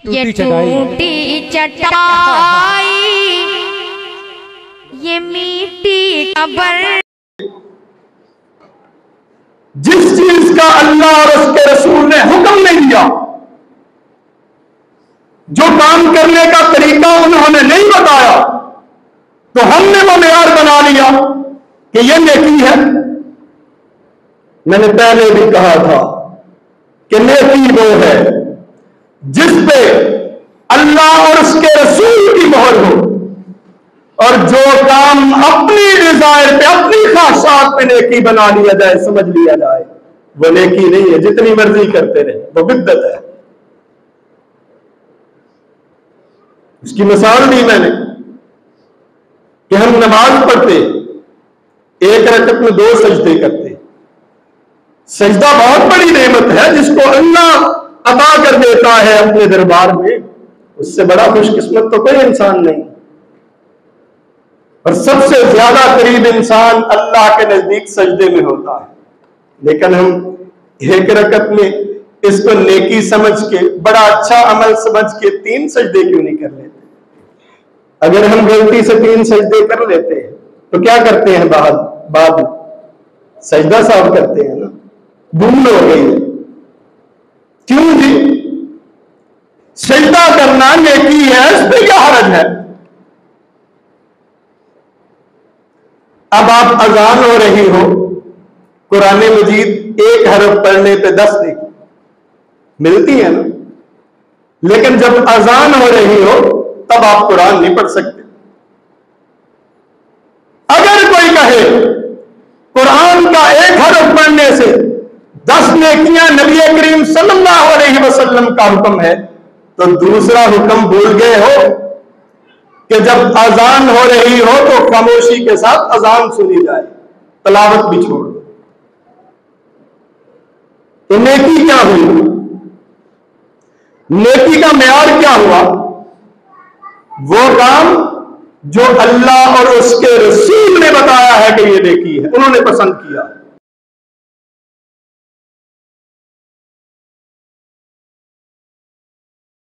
ये टूटी चटाई, ये मीठी कब्र। जिस चीज का अल्लाह और उसके रसूल ने हुक्म नहीं दिया, जो काम करने का तरीका उन्होंने नहीं बताया, तो हमने वो मेयार बना लिया कि ये नेकी है। मैंने पहले भी कहा था कि नेकी वो है जिस पे अल्लाह और उसके रसूल की मोहर हो, और जो काम अपनी डिजायर पे, अपनी ख्वाहिशात पे नेकी बना लिया जाए, समझ लिया जाए, वो नेकी नहीं है। जितनी मर्जी करते रहे, वो बिद्दत है। उसकी मिसाल दी मैंने कि हम नमाज पढ़ते, एक रकत में 2 सजदे करते। सजदा बहुत बड़ी नेमत है जिसको अल्लाह अता कर देता है अपने दरबार में, उससे बड़ा खुशकिस्मत तो कोई इंसान नहीं। और सबसे ज्यादा करीब इंसान अल्लाह के नजदीक सजदे में होता है। लेकिन हम एक रकत में इसको नेकी समझ के, बड़ा अच्छा अमल समझ के 3 सजदे क्यों नहीं कर लेते? अगर हम गलती से 3 सजदे कर लेते हैं तो क्या करते हैं? बाद सजदा साफ करते हैं ना, भूल हो गई है। क्यों जी? सजदा करना नेकी है, इस पर क्या हरज है? अब आप अजान हो रही हो, कुरान मजीद 1 हरफ पढ़ने पे 10 नेकी मिलती है ना। लेकिन जब अजान हो रही हो तब आप कुरान नहीं पढ़ सकते। अगर कोई कहे कुरान का 1 हरफ पढ़ने से 10 नेकियां नबी करीम सल्लल्लाहु अलैहि वसल्लम का हुक्म है, तो दूसरा हुक्म भूल गए हो कि जब अजान हो रही हो तो खामोशी के साथ अजान सुनी जाए, तलावत भी छोड़ दो। तो नेकी क्या हुई? नेकी का मेयार क्या हुआ? वो काम जो अल्लाह और उसके रसूल ने बताया है कि ये नेकी है, उन्होंने पसंद किया।